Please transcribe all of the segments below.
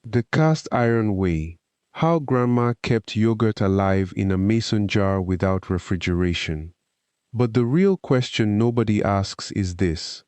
The cast iron way. How grandma kept yogurt alive in a mason jar without refrigeration. But the real question nobody asks is this.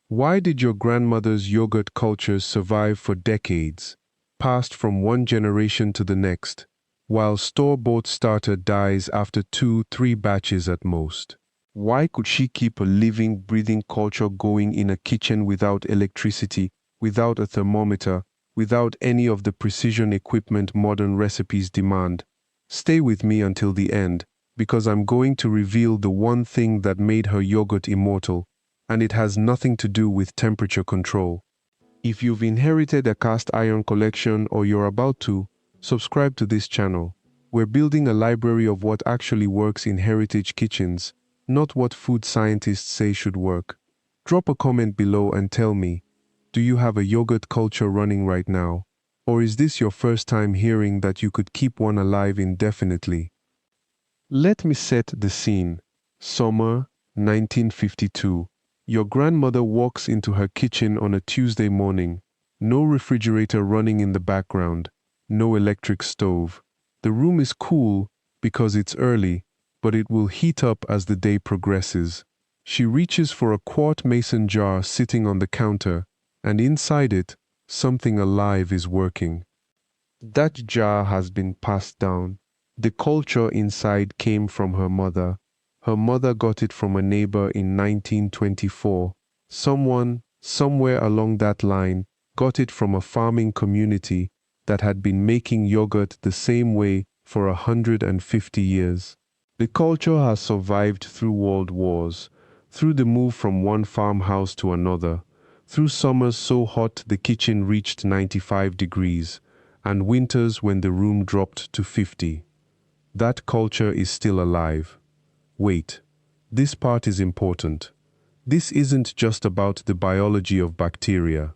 Why did your grandmother's yogurt cultures survive for decades, passed from one generation to the next, while store-bought starter dies after 2, 3 batches at most? Why could she keep a living, breathing culture going in a kitchen without electricity, without a thermometer, without any of the precision equipment modern recipes demand? Stay with me until the end, because I'm going to reveal the one thing that made her yogurt immortal, and it has nothing to do with temperature control. If you've inherited a cast iron collection or you're about to, subscribe to this channel. We're building a library of what actually works in heritage kitchens, not what food scientists say should work. Drop a comment below and tell me, do you have a yogurt culture running right now? Or is this your first time hearing that you could keep one alive indefinitely? Let me set the scene. Summer, 1952. Your grandmother walks into her kitchen on a Tuesday morning. No refrigerator running in the background. No electric stove. The room is cool because it's early, but it will heat up as the day progresses. She reaches for a quart mason jar sitting on the counter, and inside it, something alive is working. That jar has been passed down. The culture inside came from her mother. Her mother got it from a neighbor in 1924. Someone, somewhere along that line, got it from a farming community that had been making yogurt the same way for 150 years. The culture has survived through world wars, through the move from one farmhouse to another, through summers so hot the kitchen reached 95 degrees, and winters when the room dropped to 50. That culture is still alive. Wait, this part is important. This isn't just about the biology of bacteria.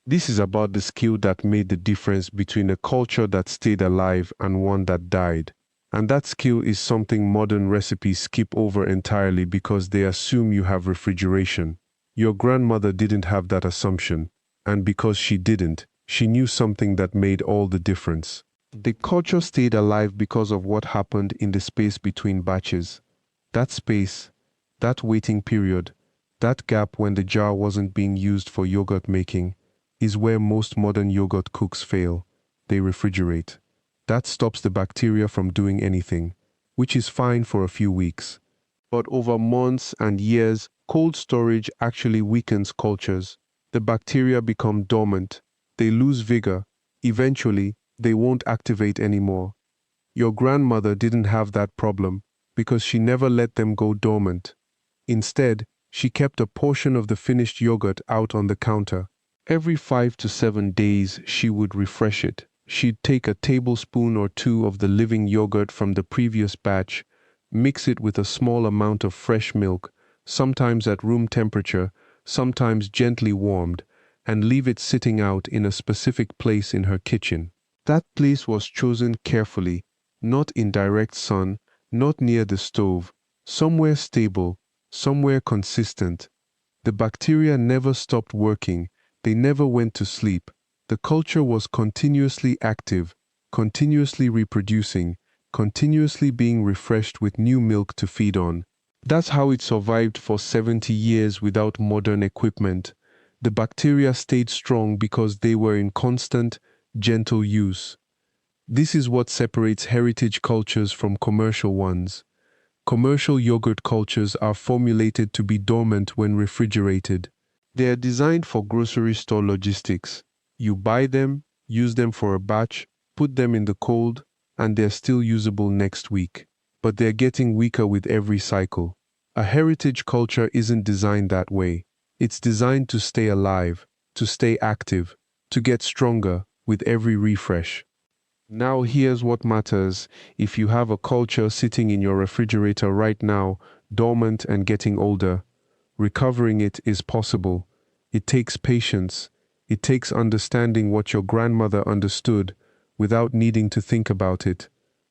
This is about the skill that made the difference between a culture that stayed alive and one that died. And that skill is something modern recipes skip over entirely because they assume you have refrigeration. Your grandmother didn't have that assumption, and because she didn't, she knew something that made all the difference. The culture stayed alive because of what happened in the space between batches. That space, that waiting period, that gap when the jar wasn't being used for yogurt making, is where most modern yogurt cooks fail. They refrigerate. That stops the bacteria from doing anything, which is fine for a few weeks. But over months and years, cold storage actually weakens cultures. The bacteria become dormant. They lose vigor. Eventually, they won't activate anymore. Your grandmother didn't have that problem because she never let them go dormant. Instead, she kept a portion of the finished yogurt out on the counter. Every 5 to 7 days, she would refresh it. She'd take a tablespoon or two of the living yogurt from the previous batch, mix it with a small amount of fresh milk, sometimes at room temperature, sometimes gently warmed, and leave it sitting out in a specific place in her kitchen. That place was chosen carefully, not in direct sun, not near the stove, somewhere stable, somewhere consistent. The bacteria never stopped working, they never went to sleep. The culture was continuously active, continuously reproducing, continuously being refreshed with new milk to feed on. That's how it survived for 70 years without modern equipment. The bacteria stayed strong because they were in constant, gentle use. This is what separates heritage cultures from commercial ones. Commercial yogurt cultures are formulated to be dormant when refrigerated. They are designed for grocery store logistics. You buy them, use them for a batch, put them in the cold, and they're still usable next week. But they're getting weaker with every cycle. A heritage culture isn't designed that way. It's designed to stay alive, to stay active, to get stronger with every refresh. Now here's what matters. If you have a culture sitting in your refrigerator right now, dormant and getting older, recovering it is possible. It takes patience. It takes understanding what your grandmother understood without needing to think about it.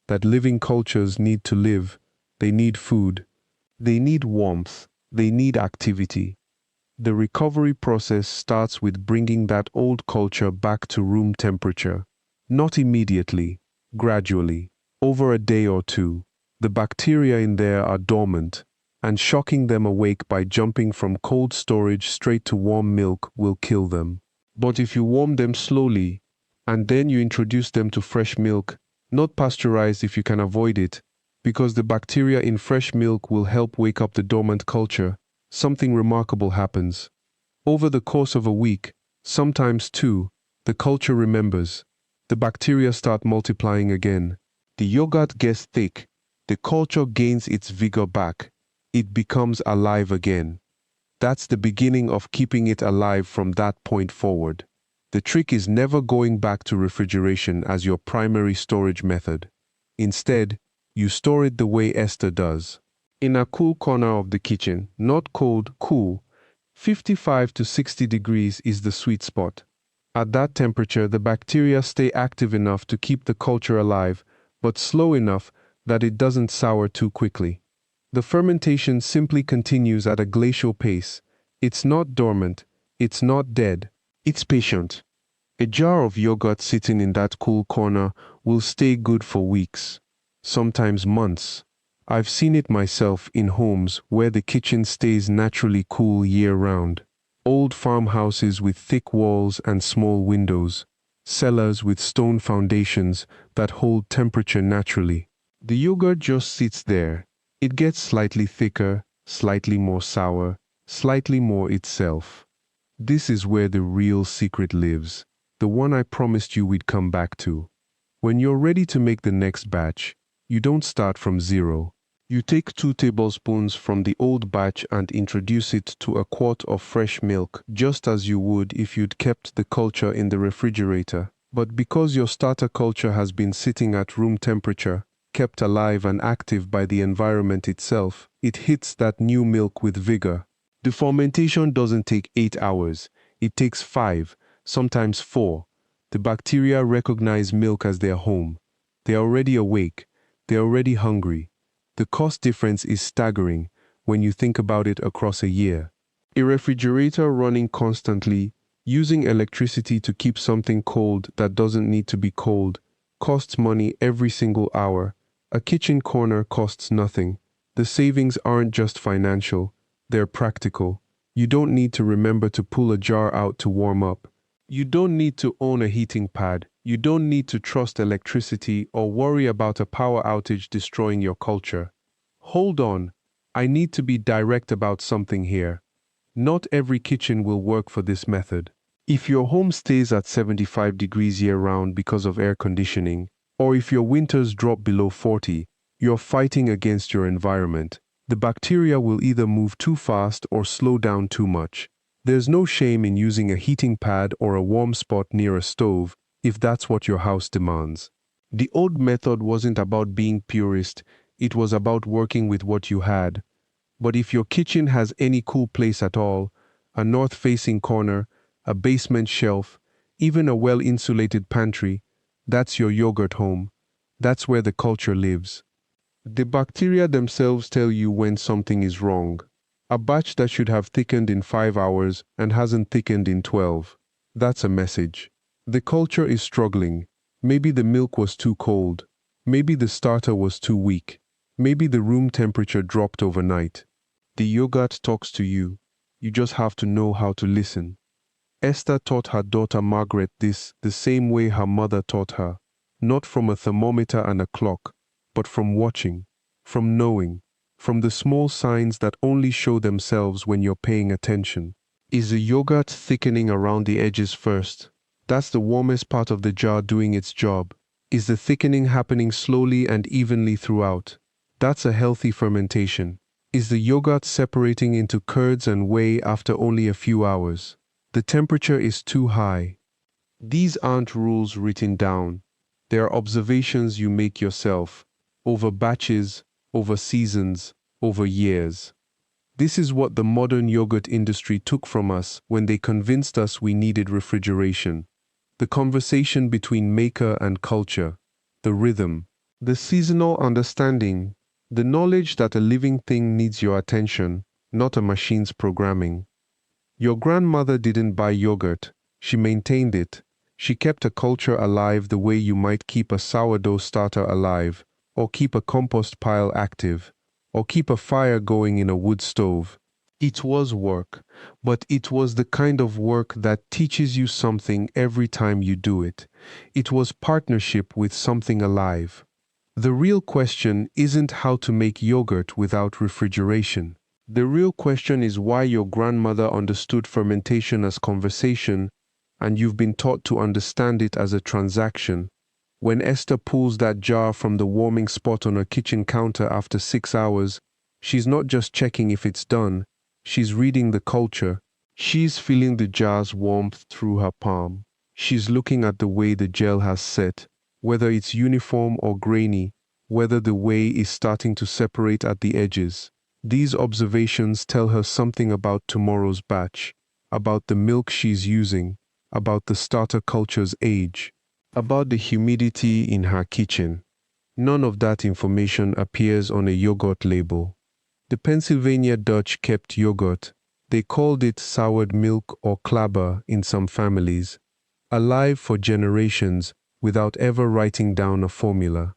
That living cultures need to live. They need food. They need warmth. They need activity. The recovery process starts with bringing that old culture back to room temperature. Not immediately, gradually. Over a day or two, the bacteria in there are dormant, and shocking them awake by jumping from cold storage straight to warm milk will kill them. But if you warm them slowly, and then you introduce them to fresh milk, not pasteurized if you can avoid it, because the bacteria in fresh milk will help wake up the dormant culture, something remarkable happens. Over the course of a week, sometimes two, the culture remembers. The bacteria start multiplying again. The yogurt gets thick. The culture gains its vigor back. It becomes alive again. That's the beginning of keeping it alive from that point forward. The trick is never going back to refrigeration as your primary storage method. Instead, you store it the way Esther does. In a cool corner of the kitchen, not cold, cool. 55 to 60 degrees is the sweet spot. At that temperature, the bacteria stay active enough to keep the culture alive, but slow enough that it doesn't sour too quickly. The fermentation simply continues at a glacial pace. It's not dormant, it's not dead, it's patient. A jar of yogurt sitting in that cool corner will stay good for weeks, sometimes months. I've seen it myself in homes where the kitchen stays naturally cool year-round. Old farmhouses with thick walls and small windows, cellars with stone foundations that hold temperature naturally. The yogurt just sits there. It gets slightly thicker, slightly more sour, slightly more itself. This is where the real secret lives, the one I promised you we'd come back to. When you're ready to make the next batch, you don't start from zero. You take 2 tablespoons from the old batch and introduce it to a quart of fresh milk, just as you would if you'd kept the culture in the refrigerator. But because your starter culture has been sitting at room temperature, kept alive and active by the environment itself, it hits that new milk with vigor. The fermentation doesn't take 8 hours. It takes 5, sometimes 4. The bacteria recognize milk as their home. They're already awake. They're already hungry. The cost difference is staggering when you think about it across a year. A refrigerator running constantly, using electricity to keep something cold that doesn't need to be cold, costs money every single hour. A kitchen corner costs nothing. The savings aren't just financial, they're practical. You don't need to remember to pull a jar out to warm up. You don't need to own a heating pad. You don't need to trust electricity or worry about a power outage destroying your culture. Hold on, I need to be direct about something here. Not every kitchen will work for this method. If your home stays at 75 degrees year-round because of air conditioning, or if your winters drop below 40, you're fighting against your environment. The bacteria will either move too fast or slow down too much. There's no shame in using a heating pad or a warm spot near a stove if that's what your house demands. The old method wasn't about being purist, it was about working with what you had. But if your kitchen has any cool place at all, a north-facing corner, a basement shelf, even a well-insulated pantry, that's your yogurt home. That's where the culture lives. The bacteria themselves tell you when something is wrong. A batch that should have thickened in 5 hours and hasn't thickened in 12. That's a message. The culture is struggling. Maybe the milk was too cold. Maybe the starter was too weak. Maybe the room temperature dropped overnight. The yogurt talks to you. You just have to know how to listen. Esther taught her daughter Margaret this the same way her mother taught her. Not from a thermometer and a clock, but from watching, from knowing, from the small signs that only show themselves when you're paying attention. Is the yogurt thickening around the edges first? That's the warmest part of the jar doing its job. Is the thickening happening slowly and evenly throughout? That's a healthy fermentation. Is the yogurt separating into curds and whey after only a few hours? The temperature is too high. These aren't rules written down. They are observations you make yourself, over batches, over seasons, over years. This is what the modern yogurt industry took from us when they convinced us we needed refrigeration. The conversation between maker and culture, the rhythm, the seasonal understanding, the knowledge that a living thing needs your attention, not a machine's programming. Your grandmother didn't buy yogurt, she maintained it. She kept a culture alive the way you might keep a sourdough starter alive, or keep a compost pile active, or keep a fire going in a wood stove. It was work, but it was the kind of work that teaches you something every time you do it. It was partnership with something alive. The real question isn't how to make yogurt without refrigeration. The real question is why your grandmother understood fermentation as conversation and you've been taught to understand it as a transaction. When Esther pulls that jar from the warming spot on her kitchen counter after 6 hours, she's not just checking if it's done, she's reading the culture. She's feeling the jar's warmth through her palm. She's looking at the way the gel has set, whether it's uniform or grainy, whether the whey is starting to separate at the edges. These observations tell her something about tomorrow's batch, about the milk she's using, about the starter culture's age, about the humidity in her kitchen. None of that information appears on a yogurt label. The Pennsylvania Dutch kept yogurt. They called it soured milk or clabber in some families, alive for generations without ever writing down a formula.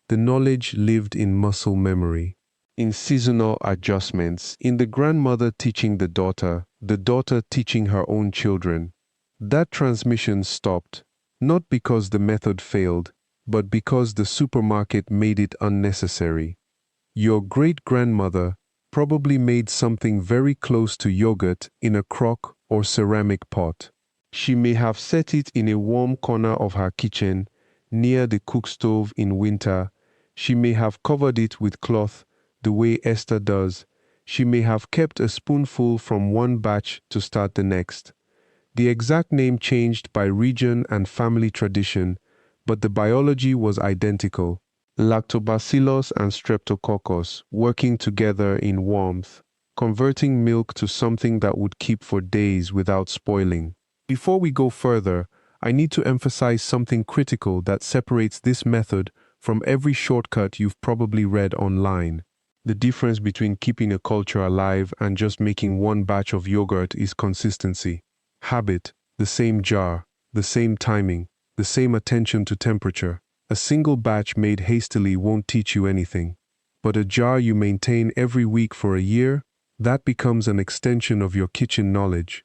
The knowledge lived in muscle memory, in seasonal adjustments, in the grandmother teaching the daughter teaching her own children. That transmission stopped, not because the method failed, but because the supermarket made it unnecessary. Your great-grandmother probably made something very close to yogurt in a crock or ceramic pot. She may have set it in a warm corner of her kitchen, near the cookstove in winter. She may have covered it with cloth, the way Esther does. She may have kept a spoonful from one batch to start the next. The exact name changed by region and family tradition, but the biology was identical. Lactobacillus and streptococcus working together in warmth, converting milk to something that would keep for days without spoiling. Before we go further, I need to emphasize something critical that separates this method from every shortcut you've probably read online. The difference between keeping a culture alive and just making one batch of yogurt is consistency. Habit, the same jar, the same timing, the same attention to temperature. A single batch made hastily won't teach you anything. But a jar you maintain every week for a year, that becomes an extension of your kitchen knowledge.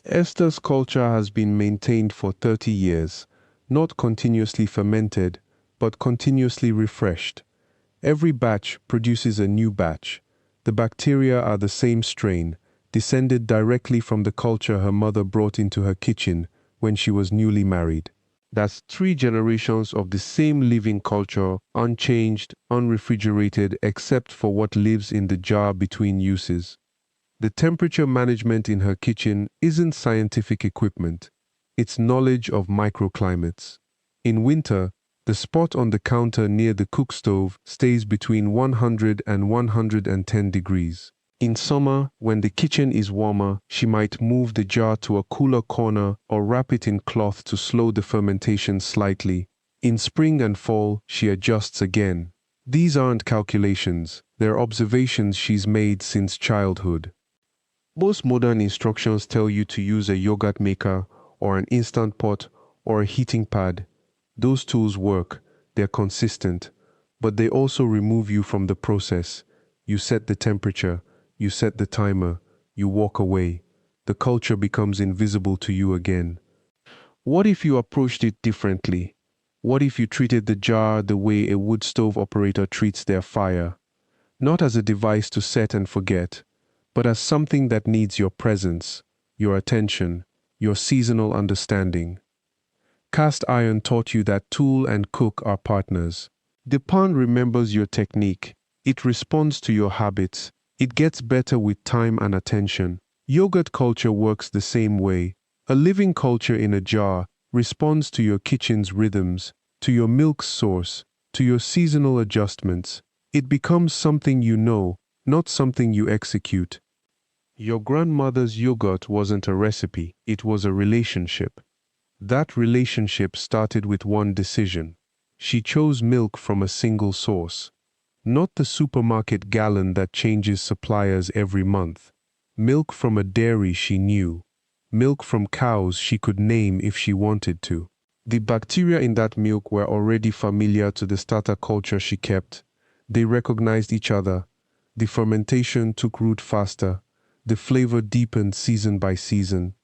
Esther's culture has been maintained for 30 years, not continuously fermented, but continuously refreshed. Every batch produces a new batch. The bacteria are the same strain, descended directly from the culture her mother brought into her kitchen when she was newly married. That's 3 generations of the same living culture, unchanged, unrefrigerated, except for what lives in the jar between uses. The temperature management in her kitchen isn't scientific equipment. It's knowledge of microclimates. In winter, the spot on the counter near the cookstove stays between 100 and 110 degrees. In summer, when the kitchen is warmer, she might move the jar to a cooler corner or wrap it in cloth to slow the fermentation slightly. In spring and fall, she adjusts again. These aren't calculations, they're observations she's made since childhood. Most modern instructions tell you to use a yogurt maker or an instant pot or a heating pad. Those tools work, they're consistent, but they also remove you from the process. You set the temperature, you set the timer, you walk away. The culture becomes invisible to you again. What if you approached it differently? What if you treated the jar the way a wood stove operator treats their fire? Not as a device to set and forget, but as something that needs your presence, your attention, your seasonal understanding. Cast iron taught you that tool and cook are partners. The pan remembers your technique. It responds to your habits. It gets better with time and attention. Yogurt culture works the same way. A living culture in a jar responds to your kitchen's rhythms, to your milk's source, to your seasonal adjustments. It becomes something you know, not something you execute. Your grandmother's yogurt wasn't a recipe, it was a relationship. That relationship started with one decision. She chose milk from a single source. Not the supermarket gallon that changes suppliers every month. Milk from a dairy she knew. Milk from cows she could name if she wanted to. The bacteria in that milk were already familiar to the starter culture she kept. They recognized each other. The fermentation took root faster. The flavor deepened season by season.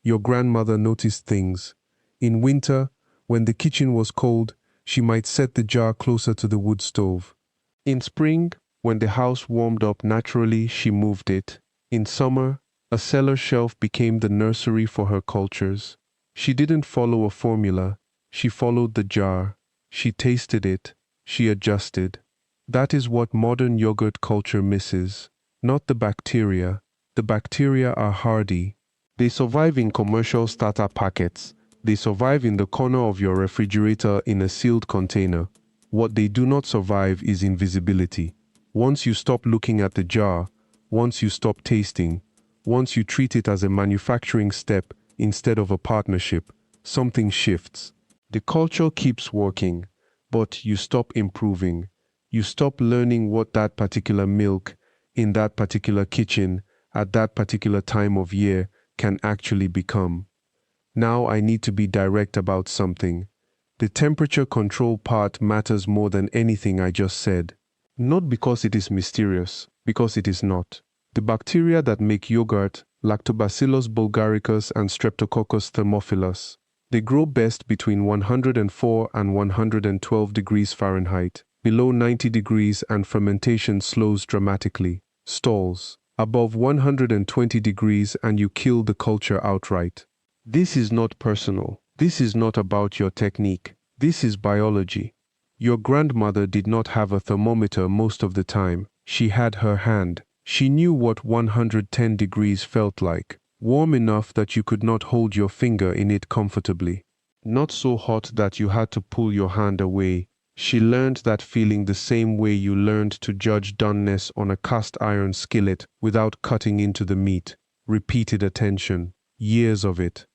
Your grandmother noticed things. In winter, when the kitchen was cold, she might set the jar closer to the wood stove. In spring, when the house warmed up naturally, she moved it. In summer, a cellar shelf became the nursery for her cultures. She didn't follow a formula. She followed the jar. She tasted it. She adjusted. That is what modern yogurt culture misses. Not the bacteria. The bacteria are hardy. They survive in commercial starter packets. They survive in the corner of your refrigerator in a sealed container. What they do not survive is invisibility. Once you stop looking at the jar, once you stop tasting, once you treat it as a manufacturing step instead of a partnership, something shifts. The culture keeps working, but you stop improving. You stop learning what that particular milk, in that particular kitchen, at that particular time of year, can actually become. Now I need to be direct about something. The temperature control part matters more than anything I just said. Not because it is mysterious, because it is not. The bacteria that make yogurt, Lactobacillus bulgaricus and Streptococcus thermophilus, they grow best between 104 and 112 degrees Fahrenheit. Below 90 degrees and fermentation slows dramatically, stalls. Above 120 degrees and you kill the culture outright. This is not personal. This is not about your technique. This is biology. Your grandmother did not have a thermometer most of the time. She had her hand. She knew what 110 degrees felt like. Warm enough that you could not hold your finger in it comfortably. Not so hot that you had to pull your hand away. She learned that feeling the same way you learned to judge doneness on a cast iron skillet without cutting into the meat. Repeated attention. Years of it.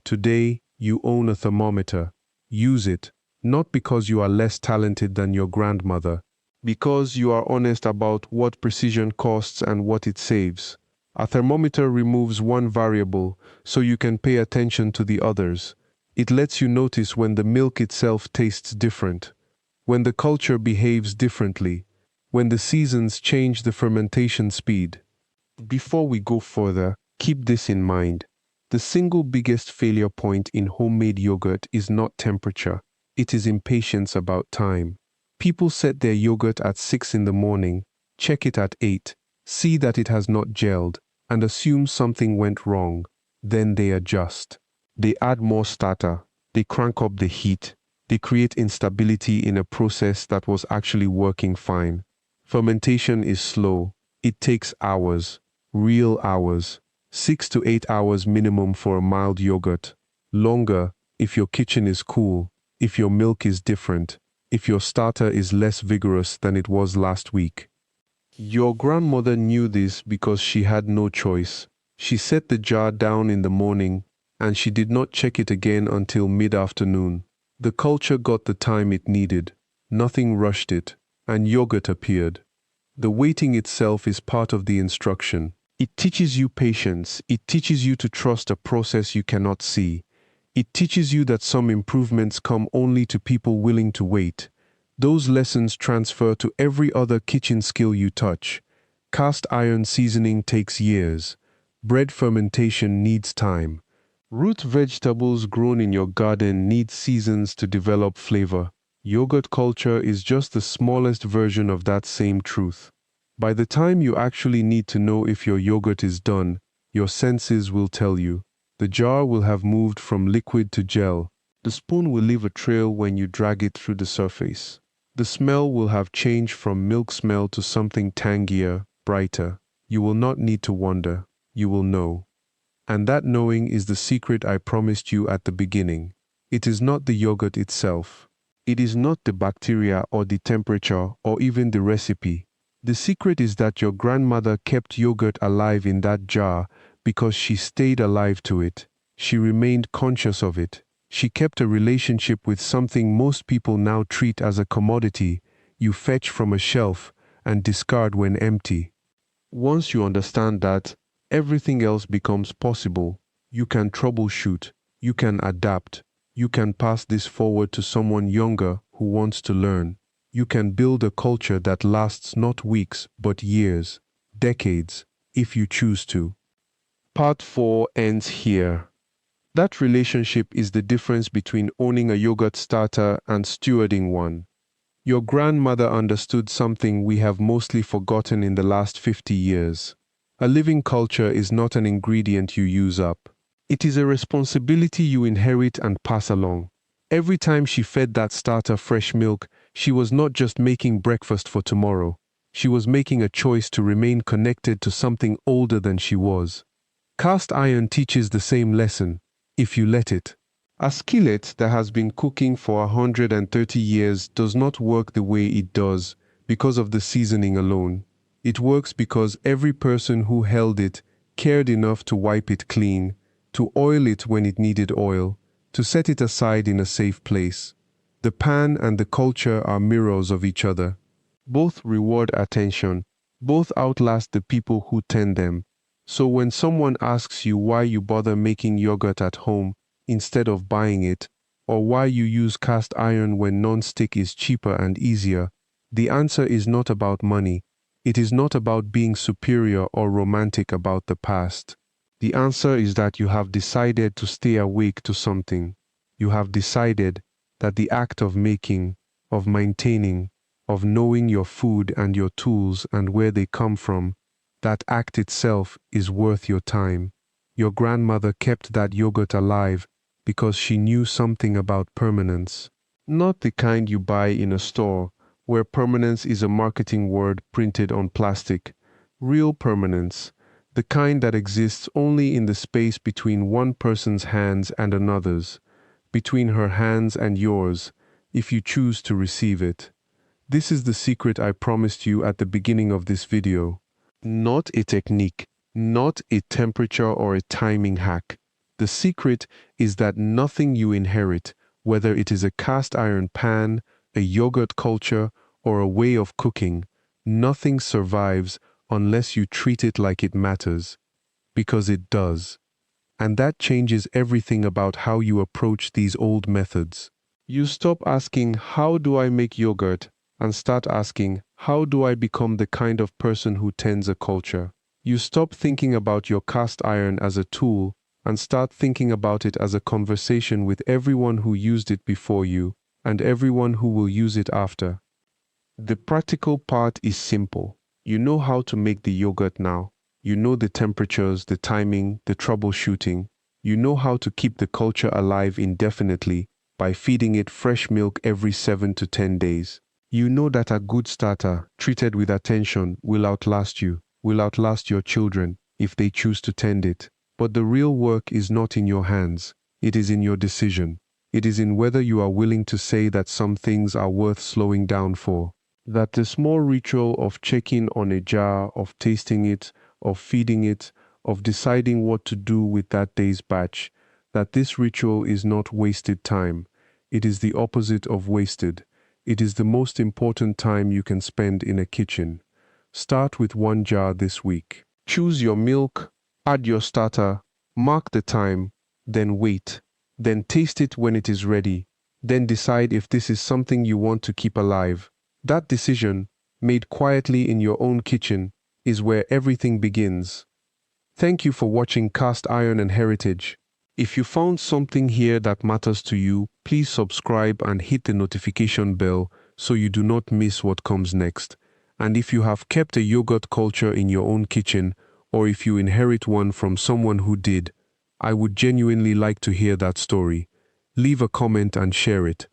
Today, you own a thermometer. Use it, not because you are less talented than your grandmother, because you are honest about what precision costs and what it saves. A thermometer removes one variable, so you can pay attention to the others. It lets you notice when the milk itself tastes different, when the culture behaves differently, when the seasons change the fermentation speed. Before we go further, keep this in mind. The single biggest failure point in homemade yogurt is not temperature. It is impatience about time. People set their yogurt at 6 in the morning, check it at 8, see that it has not gelled, and assume something went wrong. Then they adjust. They add more starter. They crank up the heat. They create instability in a process that was actually working fine. Fermentation is slow. It takes hours, real hours. 6 to 8 hours minimum for a mild yogurt. Longer if your kitchen is cool, if your milk is different, if your starter is less vigorous than it was last week. Your grandmother knew this because she had no choice. She set the jar down in the morning, and she did not check it again until mid-afternoon. The culture got the time it needed. Nothing rushed it, and yogurt appeared. The waiting itself is part of the instruction. It teaches you patience. It teaches you to trust a process you cannot see. It teaches you that some improvements come only to people willing to wait. Those lessons transfer to every other kitchen skill you touch. Cast iron seasoning takes years. Bread fermentation needs time. Root vegetables grown in your garden need seasons to develop flavor. Yogurt culture is just the smallest version of that same truth. By the time you actually need to know if your yogurt is done, your senses will tell you. The jar will have moved from liquid to gel. The spoon will leave a trail when you drag it through the surface. The smell will have changed from milk smell to something tangier, brighter. You will not need to wonder. You will know. And that knowing is the secret I promised you at the beginning. It is not the yogurt itself. It is not the bacteria or the temperature or even the recipe. The secret is that your grandmother kept yogurt alive in that jar because she stayed alive to it. She remained conscious of it. She kept a relationship with something most people now treat as a commodity you fetch from a shelf and discard when empty. Once you understand that, everything else becomes possible. You can troubleshoot, you can adapt, you can pass this forward to someone younger who wants to learn. You can build a culture that lasts not weeks but years, decades, if you choose to. Part 4 ends here. That relationship is the difference between owning a yogurt starter and stewarding one. Your grandmother understood something we have mostly forgotten in the last 50 years. A living culture is not an ingredient you use up. It is a responsibility you inherit and pass along. Every time she fed that starter fresh milk, she was not just making breakfast for tomorrow. She was making a choice to remain connected to something older than she was. Cast iron teaches the same lesson, if you let it. A skillet that has been cooking for 130 years does not work the way it does because of the seasoning alone. It works because every person who held it cared enough to wipe it clean, to oil it when it needed oil, to set it aside in a safe place. The pan and the culture are mirrors of each other. Both reward attention, both outlast the people who tend them. So when someone asks you why you bother making yogurt at home instead of buying it, or why you use cast iron when non-stick is cheaper and easier, the answer is not about money. It is not about being superior or romantic about the past. The answer is that you have decided to stay awake to something. You have decided that the act of making, of maintaining, of knowing your food and your tools and where they come from, that act itself is worth your time. Your grandmother kept that yogurt alive because she knew something about permanence. Not the kind you buy in a store, where permanence is a marketing word printed on plastic. Real permanence, the kind that exists only in the space between one person's hands and another's, between her hands and yours, if you choose to receive it. This is the secret I promised you at the beginning of this video. Not a technique, not a temperature or a timing hack. The secret is that nothing you inherit, whether it is a cast iron pan, a yogurt culture, or a way of cooking, nothing survives unless you treat it like it matters. Because it does. And that changes everything about how you approach these old methods. You stop asking, how do I make yogurt? And start asking, how do I become the kind of person who tends a culture? You stop thinking about your cast iron as a tool and start thinking about it as a conversation with everyone who used it before you and everyone who will use it after. The practical part is simple. You know how to make the yogurt now. You know the temperatures, the timing, the troubleshooting. You know how to keep the culture alive indefinitely by feeding it fresh milk every 7 to 10 days. You know that a good starter, treated with attention, will outlast you, will outlast your children if they choose to tend it. But the real work is not in your hands. It is in your decision. It is in whether you are willing to say that some things are worth slowing down for. That the small ritual of checking on a jar, of tasting it, of feeding it, of deciding what to do with that day's batch, that this ritual is not wasted time. It is the opposite of wasted. It is the most important time you can spend in a kitchen. Start with 1 jar this week. Choose your milk, add your starter, mark the time, then wait. Then taste it when it is ready. Then decide if this is something you want to keep alive. That decision, made quietly in your own kitchen, is where everything begins. Thank you for watching Cast Iron and Heritage. If you found something here that matters to you, please subscribe and hit the notification bell so you do not miss what comes next. And if you have kept a yogurt culture in your own kitchen, or if you inherit one from someone who did, I would genuinely like to hear that story. Leave a comment and share it.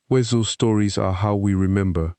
Those stories are how we remember.